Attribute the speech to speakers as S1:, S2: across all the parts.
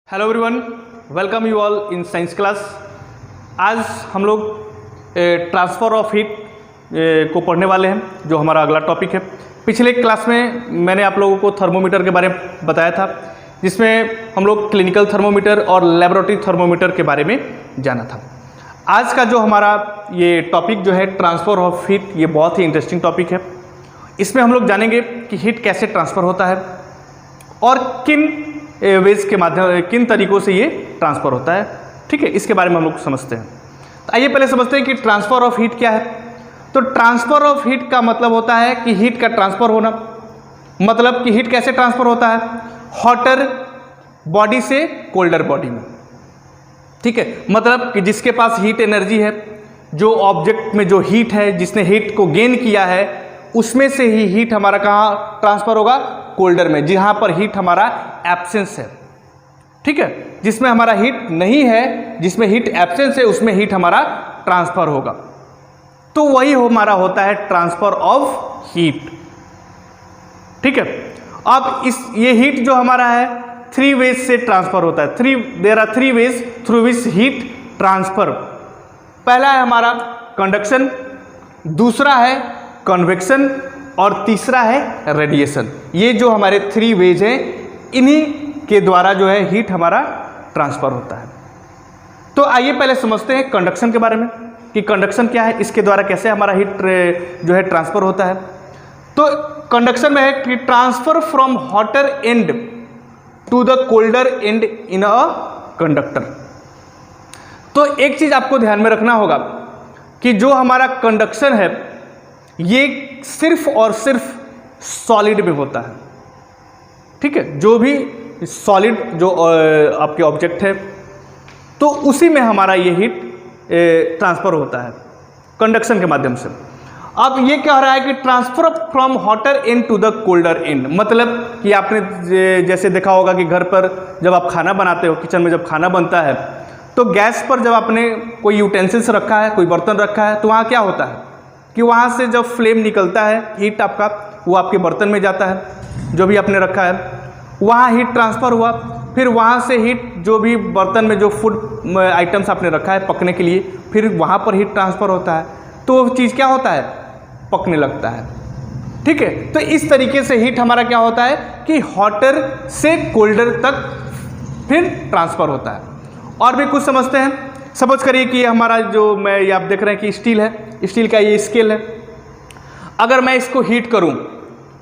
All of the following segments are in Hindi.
S1: Hello everyone, welcome you all in science class. आज हम लोग ट्रांसफ़र ऑफ हीट को पढ़ने वाले हैं, जो हमारा अगला टॉपिक है। पिछले क्लास में मैंने आप लोगों को थर्मोमीटर के बारे में बताया था, जिसमें हम लोग क्लिनिकल थर्मोमीटर और लेबोरेटरी थर्मोमीटर के बारे में जाना था। आज का जो हमारा ये टॉपिक जो है ट्रांसफ़र ऑफ हीट, ये बहुत ही इंटरेस्टिंग टॉपिक है। इसमें हम लोग जानेंगे कि हीट कैसे ट्रांसफ़र होता है और किन वेज के माध्यम किन तरीकों से ये ट्रांसफ़र होता है। ठीक है, इसके बारे में हम लोग समझते हैं। तो आइए पहले समझते हैं कि ट्रांसफ़र ऑफ हीट क्या है। तो ट्रांसफ़र ऑफ हीट का मतलब होता है कि हीट का ट्रांसफ़र होना। मतलब कि हीट कैसे ट्रांसफ़र होता है, हॉटर बॉडी से कोल्डर बॉडी में। ठीक है, मतलब कि जिसके पास हीट एनर्जी है, जो ऑब्जेक्ट में जो हीट है, जिसने हीट को गेन किया है, उसमें से ही हीट हमारा कहाँ ट्रांसफ़र होगा, कोल्डर में, जहाँ पर हीट हमारा एब्सेंस है। ठीक है, जिसमें हमारा हीट नहीं है, जिसमें हीट एब्सेंस है, उसमें हीट हमारा ट्रांसफ़र होगा। तो वही हमारा होता है ट्रांसफ़र ऑफ हीट। ठीक है, अब ये हीट जो हमारा है थ्री वेज से ट्रांसफ़र होता है। There are three ways through which heat transfer. पहला है हमारा कंडक्शन, दूसरा है कन्वेक्शन और तीसरा है रेडिएशन। ये जो हमारे थ्री वेज हैं, इन्हीं के द्वारा जो है हीट हमारा ट्रांसफ़र होता है। तो आइए पहले समझते हैं कंडक्शन के बारे में कि कंडक्शन क्या है, इसके द्वारा कैसे हमारा हीट जो है ट्रांसफ़र होता है। तो कंडक्शन में है कि transfer from hotter end to the colder end in a conductor. तो एक चीज़ आपको ध्यान में रखना होगा कि जो हमारा कंडक्शन है, ये सिर्फ और सिर्फ सॉलिड में होता है। ठीक है, जो भी सॉलिड जो आपके ऑब्जेक्ट है, तो उसी में हमारा ये हीट ट्रांसफ़र होता है कंडक्शन के माध्यम से। अब ये कह रहा है कि transfer from hotter end to the colder end. मतलब कि आपने जैसे देखा होगा कि घर पर जब आप खाना बनाते हो, किचन में जब खाना बनता है, तो गैस पर जब आपने कोई यूटेंसिल्स रखा है, कोई बर्तन रखा है, तो वहाँ क्या होता है कि वहाँ से जब फ्लेम निकलता है, हीट आपका वो आपके बर्तन में जाता है, जो भी आपने रखा है, वहाँ हीट ट्रांसफ़र हुआ। फिर वहाँ से हीट जो भी बर्तन में जो फूड आइटम्स आपने रखा है पकने के लिए, फिर वहाँ पर हीट ट्रांसफ़र होता है, तो वो चीज़ क्या होता है, पकने लगता है। ठीक है, तो इस तरीके से हीट हमारा क्या होता है कि हॉटर से कोल्डर तक फिर ट्रांसफ़र होता है। और भी कुछ समझते हैं। सपोज करिए कि हमारा जो ये आप देख रहे हैं कि स्टील है, स्टील का ये स्केल है। अगर मैं इसको हीट करूं,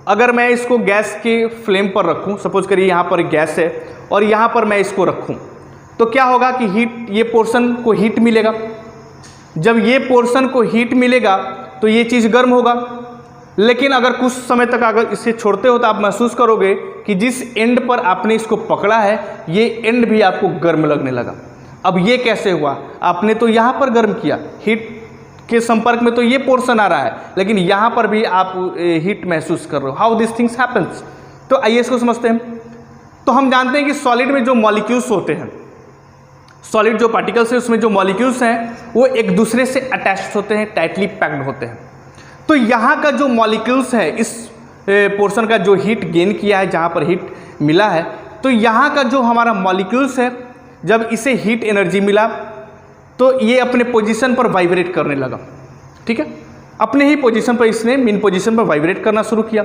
S1: अगर मैं इसको गैस के फ्लेम पर रखूं, सपोज करिए यहाँ पर गैस है और यहाँ पर मैं इसको रखूं, तो क्या होगा कि हीट, ये पोर्शन को हीट मिलेगा। जब ये पोर्शन को हीट मिलेगा तो ये चीज़ गर्म होगा। लेकिन अगर कुछ समय तक अगर इसे छोड़ते हो तो आप महसूस करोगे कि जिस एंड पर आपने इसको पकड़ा है, ये एंड भी आपको गर्म लगने लगा। अब ये कैसे हुआ, आपने तो यहाँ पर गर्म किया, हीट के संपर्क में तो ये पोर्शन आ रहा है, लेकिन यहाँ पर भी आप हीट महसूस कर रहे हो। How this things happens. तो आइए इसको समझते हैं। तो हम जानते हैं कि सॉलिड में जो मॉलिक्यूल्स होते हैं, सॉलिड जो पार्टिकल्स है, उसमें जो मॉलिक्यूल्स हैं वो एक दूसरे से अटैच्ड होते हैं, टाइटली पैक्ड होते हैं। तो यहाँ का जो मॉलिक्यूल्स है, इस पोर्शन का जो हीट गेन किया है, जहाँ पर हीट मिला है, तो यहाँ का जो हमारा मॉलिक्यूल्स है, जब इसे हीट एनर्जी मिला तो ये अपने पोजीशन पर वाइब्रेट करने लगा। ठीक है, अपने ही पोजीशन पर इसने मीन पोजीशन पर वाइब्रेट करना शुरू किया।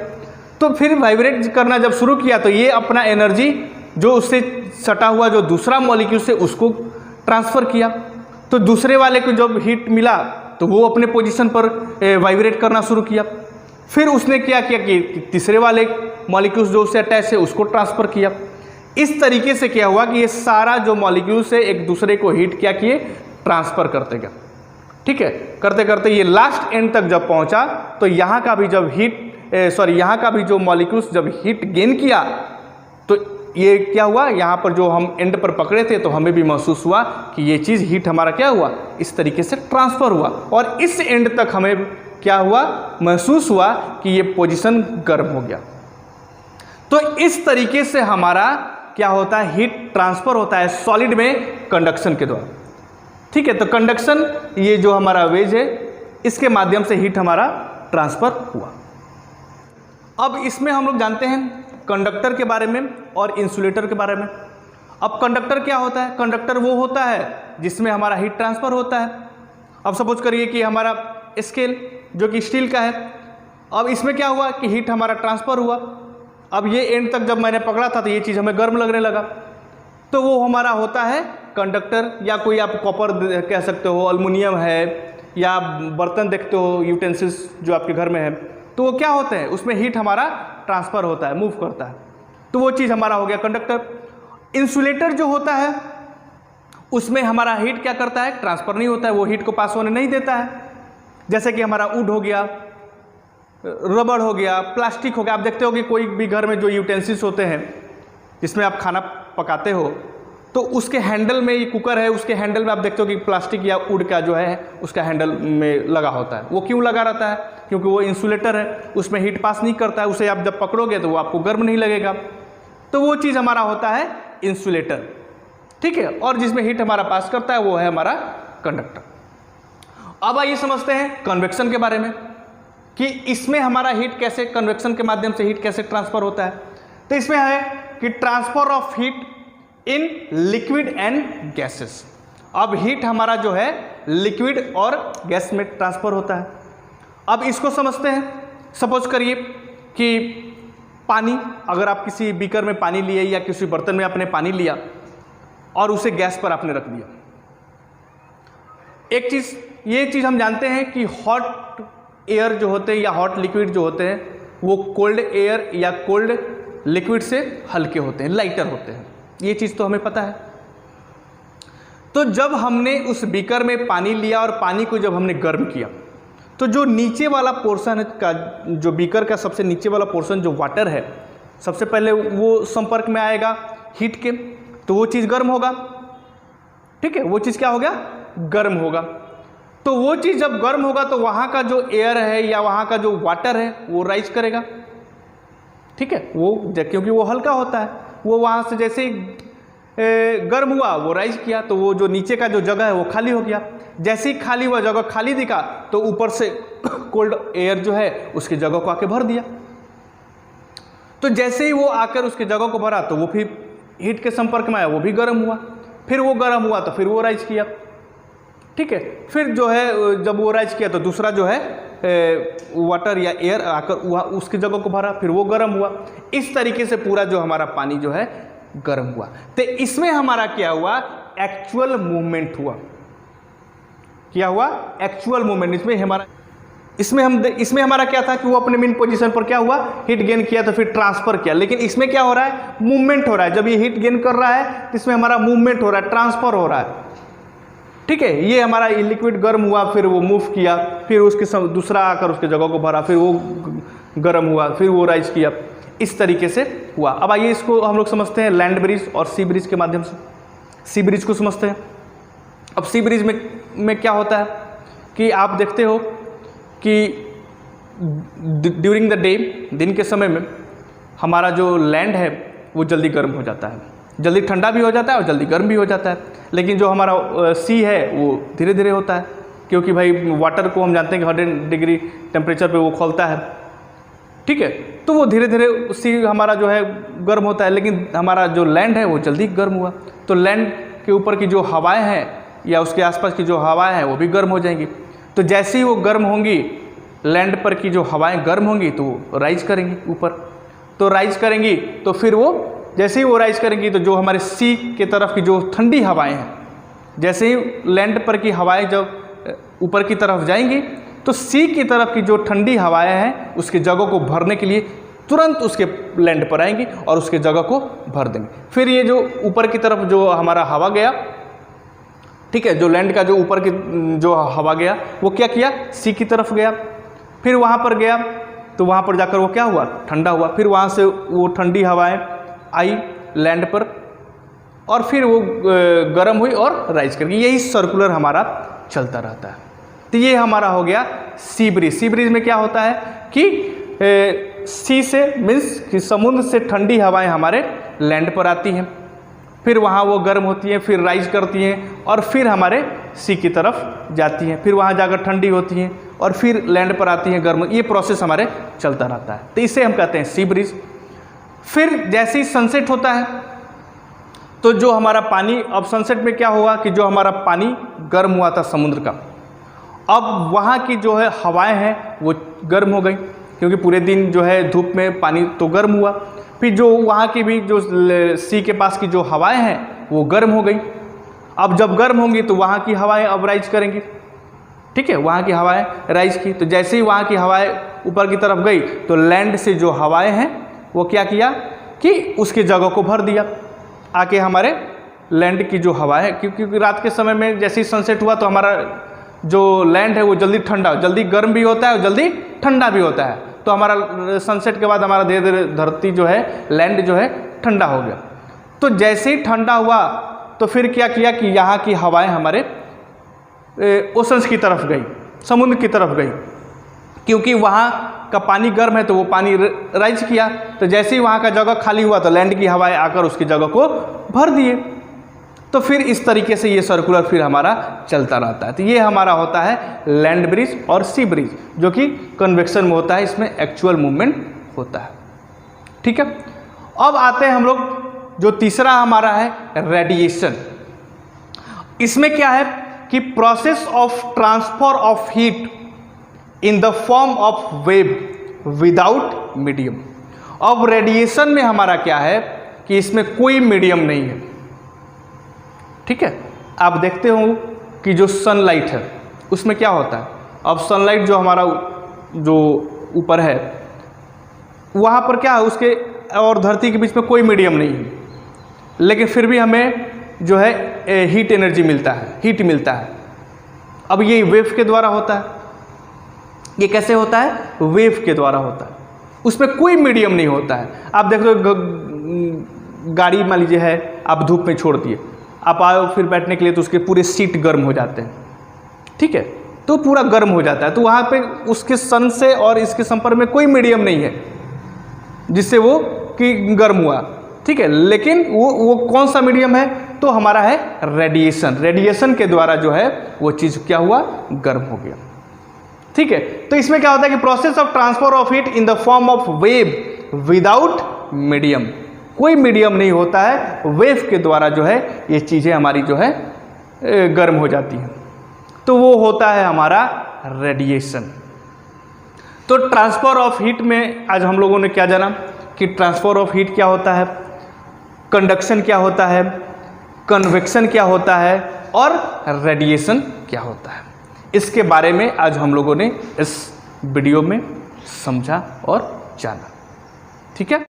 S1: तो फिर वाइब्रेट करना जब शुरू किया तो ये अपना एनर्जी जो उससे सटा हुआ जो दूसरा मॉलिक्यूल से उसको ट्रांसफ़र किया। तो दूसरे वाले को जब हीट मिला तो वो अपने पोजीशन पर वाइब्रेट करना शुरू किया। फिर उसने क्या किया कि तीसरे वाले मॉलिक्यूल्स जो उससे अटैच है उसको ट्रांसफ़र किया। इस तरीके से क्या हुआ कि ये सारा जो मॉलिक्यूल्स है एक दूसरे को हीट क्या किए, ट्रांसफ़र करते गए। ठीक है, करते करते ये लास्ट एंड तक जब पहुंचा तो यहाँ का भी जब यहाँ का भी जो मॉलिक्यूल्स जब हीट गेन किया तो ये क्या हुआ, यहाँ पर जो हम एंड पर पकड़े थे तो हमें भी महसूस हुआ कि ये चीज़ हीट हमारा क्या हुआ, इस तरीके से ट्रांसफ़र हुआ। और इस एंड तक हमें क्या हुआ, महसूस हुआ कि ये पोजीशन गर्म हो गया। तो इस तरीके से हमारा क्या होता है, हीट ट्रांसफ़र होता है सॉलिड में कंडक्शन के द्वारा। ठीक है, तो कंडक्शन ये जो हमारा वेज है, इसके माध्यम से हीट हमारा ट्रांसफ़र हुआ। अब इसमें हम लोग जानते हैं कंडक्टर के बारे में और इंसुलेटर के बारे में। अब कंडक्टर क्या होता है? कंडक्टर वो होता है जिसमें हमारा हीट ट्रांसफर होता है। अब सपोज करिए कि हमारा स्केल जो कि स्टील का है, अब इसमें क्या हुआ कि हीट हमारा ट्रांसफर हुआ। अब ये एंड तक जब मैंने पकड़ा था तो ये चीज़ हमें गर्म लगने लगा, तो वो हमारा होता है कंडक्टर, या कोई आप कॉपर कह सकते हो, एल्युमिनियम है, या बर्तन देखते हो यूटेंसिल्स जो आपके घर में है, तो वो क्या होते हैं, उसमें हीट हमारा ट्रांसफ़र होता है, मूव करता है, तो वो चीज़ हमारा हो गया कंडक्टर। इंसुलेटर जो होता है उसमें हमारा हीट क्या करता है, ट्रांसफ़र नहीं होता है, वो हीट को पास होने नहीं देता है। जैसे कि हमारा वुड हो गया, रबड़ हो गया, प्लास्टिक हो गया। आप देखते हो कि कोई भी घर में जो यूटेंसिल्स होते हैं जिसमें आप खाना पकाते हो, तो उसके हैंडल में, ये कुकर है, उसके हैंडल में आप देखते हो कि प्लास्टिक या वुड का जो है उसका हैंडल में लगा होता है। वो क्यों लगा रहता है? क्योंकि वो इंसुलेटर है, उसमें हीट पास नहीं करता है, उसे आप जब पकड़ोगे तो वो आपको गर्म नहीं लगेगा, तो वो चीज़ हमारा होता है इंसुलेटर, ठीक है। और जिसमें हीट हमारा पास करता है वो है हमारा कंडक्टर। अब आइए समझते हैं कन्वेक्शन के बारे में कि इसमें हमारा हीट कैसे, कन्वेक्शन के माध्यम से हीट कैसे ट्रांसफर होता है। तो इसमें है कि transfer of heat in liquid and gases. अब हीट हमारा जो है लिक्विड और गैस में ट्रांसफर होता है। अब इसको समझते हैं। सपोज करिए कि पानी, अगर आप किसी बीकर में पानी लिए या किसी बर्तन में आपने पानी लिया और उसे गैस पर आपने रख दिया। एक चीज़, ये चीज़ हम जानते हैं कि हॉट एयर जो होते हैं या हॉट लिक्विड जो होते हैं वो कोल्ड एयर या कोल्ड लिक्विड से हल्के होते हैं, लाइटर होते हैं, ये चीज़ तो हमें पता है। तो जब हमने उस बीकर में पानी लिया और पानी को जब हमने गर्म किया, तो जो नीचे वाला पोर्शन का, जो बीकर का सबसे नीचे वाला पोर्शन जो वाटर है, सबसे पहले वो संपर्क में आएगा हीट के, तो वो चीज़ गर्म होगा, ठीक है। वो चीज़ क्या हो गया, गर्म होगा। तो वो चीज़ जब गर्म होगा तो वहाँ का जो एयर है या वहाँ का जो वाटर है वो राइज करेगा, ठीक है। वो क्योंकि वो हल्का होता है, वो वहाँ से जैसे ही गर्म हुआ वो राइज किया, तो वो जो नीचे का जो जगह है वो खाली हो गया। जैसे ही खाली हुआ, जगह खाली दिखा, तो ऊपर से कोल्ड एयर जो है उसकी जगह को आके भर दिया। तो जैसे ही वो आकर उसकी जगह को भरा तो वो फिर हीट के संपर्क में आया, वो भी गर्म हुआ, फिर वो गर्म हुआ तो फिर वो राइज किया, ठीक है। फिर जो है जब वो राइज किया तो दूसरा जो है वाटर या एयर आकर वहाँ उसकी जगह को भरा, फिर वो गर्म हुआ। इस तरीके से पूरा जो हमारा पानी जो है गर्म हुआ। तो इसमें हमारा क्या हुआ, एक्चुअल मूवमेंट हुआ। क्या हुआ, एक्चुअल मूवमेंट। इसमें हमारा क्या था कि वो अपने मेन पोजीशन पर क्या हुआ, हीट गेन किया तो फिर ट्रांसफर किया। लेकिन इसमें क्या हो रहा है, मूवमेंट हो रहा है। जब ये हीट गेन कर रहा है तो इसमें हमारा मूवमेंट हो रहा है, ट्रांसफर हो रहा है, ठीक है। ये हमारा लिक्विड गर्म हुआ, फिर वो मूव किया, फिर उसके दूसरा आकर उसके जगह को भरा, फिर वो गर्म हुआ, फिर वो राइज किया, इस तरीके से हुआ। अब आइए इसको हम लोग समझते हैं लैंड ब्रिज और सी ब्रिज के माध्यम से। सी ब्रिज को समझते हैं। अब सी ब्रिज में क्या होता है कि आप देखते हो कि ड्यूरिंग द डे, दिन के समय में हमारा जो लैंड है वो जल्दी गर्म हो जाता है, जल्दी ठंडा भी हो जाता है और जल्दी गर्म भी हो जाता है। लेकिन जो हमारा सी है वो धीरे धीरे होता है, क्योंकि भाई वाटर को हम जानते हैं कि 100 डिग्री टेम्परेचर पे वो खोलता है, ठीक है। तो वो धीरे धीरे सी हमारा जो है गर्म होता है। लेकिन हमारा जो लैंड है वो जल्दी गर्म हुआ, तो लैंड के ऊपर की जो हवाएं हैं या उसके आसपास की जो हवाएं हैं वो भी गर्म हो जाएंगी। तो जैसे ही वो गर्म होंगी, लैंड पर की जो हवाएं गर्म होंगी तो वो राइज करेंगी ऊपर, तो राइज करेंगी तो फिर वो जैसे ही वो राइज करेंगी तो जो हमारे सी के तरफ की जो ठंडी हवाएं हैं, जैसे ही लैंड पर की हवाएं जब ऊपर की तरफ जाएंगी तो सी की तरफ की जो ठंडी हवाएं हैं उसकी जगह को भरने के लिए तुरंत उसके लैंड पर आएंगी और उसके जगह को भर देंगे। फिर ये जो ऊपर की तरफ जो हमारा हवा गया, ठीक है, जो लैंड का जो ऊपर की जो हवा गया वो क्या किया, सी की तरफ गया, फिर वहाँ पर गया तो वहाँ पर जाकर वो क्या हुआ, ठंडा हुआ। फिर वहाँ से वो ठंडी हवाएं आई लैंड पर और फिर वो गर्म हुई और राइज कर गई। यही सर्कुलर हमारा चलता रहता है। तो ये हमारा हो गया सी ब्रिज। सी ब्रिज में क्या होता है कि सी से मीन्स कि समुद्र से ठंडी हवाएं हमारे लैंड पर आती हैं, फिर वहाँ वो गर्म होती हैं, फिर राइज करती हैं और फिर हमारे सी की तरफ जाती हैं, फिर वहाँ जाकर ठंडी होती हैं और फिर लैंड पर आती हैं गर्म। ये प्रोसेस हमारे चलता रहता है, तो इसे हम कहते हैं सी ब्रिज। फिर जैसे ही सनसेट होता है तो जो हमारा पानी अब सनसेट में क्या होगा कि जो हमारा पानी गर्म हुआ था समुद्र का, अब वहाँ की जो है हवाएं हैं वो गर्म हो गई, क्योंकि पूरे दिन जो है धूप में पानी तो गर्म हुआ। फिर जो वहाँ की भी जो सी के पास की जो हवाएं हैं वो गर्म हो गई। अब जब गर्म होंगी तो वहाँ की हवाएं अब राइज करेंगी, ठीक है, वहाँ की हवाएं राइज की। तो जैसे ही वहाँ की हवाएं ऊपर की तरफ गई तो लैंड से जो हवाएं हैं वो क्या किया कि उसकी जगह को भर दिया, आके हमारे लैंड की जो हवा है, क्योंकि रात के समय में जैसे ही सनसेट हुआ तो हमारा जो लैंड है वो जल्दी गर्म भी होता है और जल्दी ठंडा भी होता है। तो हमारा सनसेट के बाद हमारा धीरे धीरे धरती जो है, लैंड जो है ठंडा हो गया। तो जैसे ही ठंडा हुआ तो फिर क्या किया कि यहाँ की हवाएं हमारे ओशंस की तरफ गई, समुद्र की तरफ गई, क्योंकि वहाँ का पानी गर्म है तो वो पानी राइज किया। तो जैसे ही वहाँ का जगह खाली हुआ तो लैंड की हवाएं आकर उसकी जगह को भर दिए। तो फिर इस तरीके से ये सर्कुलर फिर हमारा चलता रहता है। तो ये हमारा होता है लैंड ब्रिज और सी ब्रिज, जो कि कन्वेक्शन में होता है, इसमें एक्चुअल मूवमेंट होता है, ठीक है। अब आते हैं हम लोग, जो तीसरा हमारा है रेडिएशन। इसमें क्या है कि process of transfer of heat in the form of wave without medium. अब रेडिएशन में हमारा क्या है कि इसमें कोई मीडियम नहीं है, ठीक है। आप देखते हो कि जो सनलाइट है उसमें क्या होता है, अब सनलाइट जो हमारा जो ऊपर है वहाँ पर क्या है, उसके और धरती के बीच में कोई मीडियम नहीं है, लेकिन फिर भी हमें जो है हीट एनर्जी मिलता है, हीट मिलता है। अब ये वेव के द्वारा होता है। ये कैसे होता है? वेव के द्वारा होता है, उसमें कोई मीडियम नहीं होता है। आप देख लो गाड़ी मान लीजिए है, आप धूप में छोड़ दिए, आप आओ फिर बैठने के लिए तो उसके पूरे सीट गर्म हो जाते हैं, ठीक है, तो पूरा गर्म हो जाता है। तो वहाँ पे उसके सन से और इसके संपर्क में कोई मीडियम नहीं है जिससे वो कि गर्म हुआ, ठीक है। लेकिन वो कौन सा मीडियम है? तो हमारा है रेडिएशन। रेडिएशन के द्वारा जो है वो चीज़ क्या हुआ, गर्म हो गया, ठीक है। तो इसमें क्या होता है कि process of transfer of heat in the form of wave without medium, कोई मीडियम नहीं होता है, वेव के द्वारा जो है ये चीज़ें हमारी जो है गर्म हो जाती हैं, तो वो होता है हमारा रेडिएशन। तो ट्रांसफर ऑफ हीट में आज हम लोगों ने क्या जाना कि ट्रांसफर ऑफ हीट क्या होता है, कंडक्शन क्या होता है, कन्वेक्शन क्या होता है और रेडिएशन क्या होता है। इसके बारे में आज हम लोगों ने इस वीडियो में समझा और जाना, ठीक है।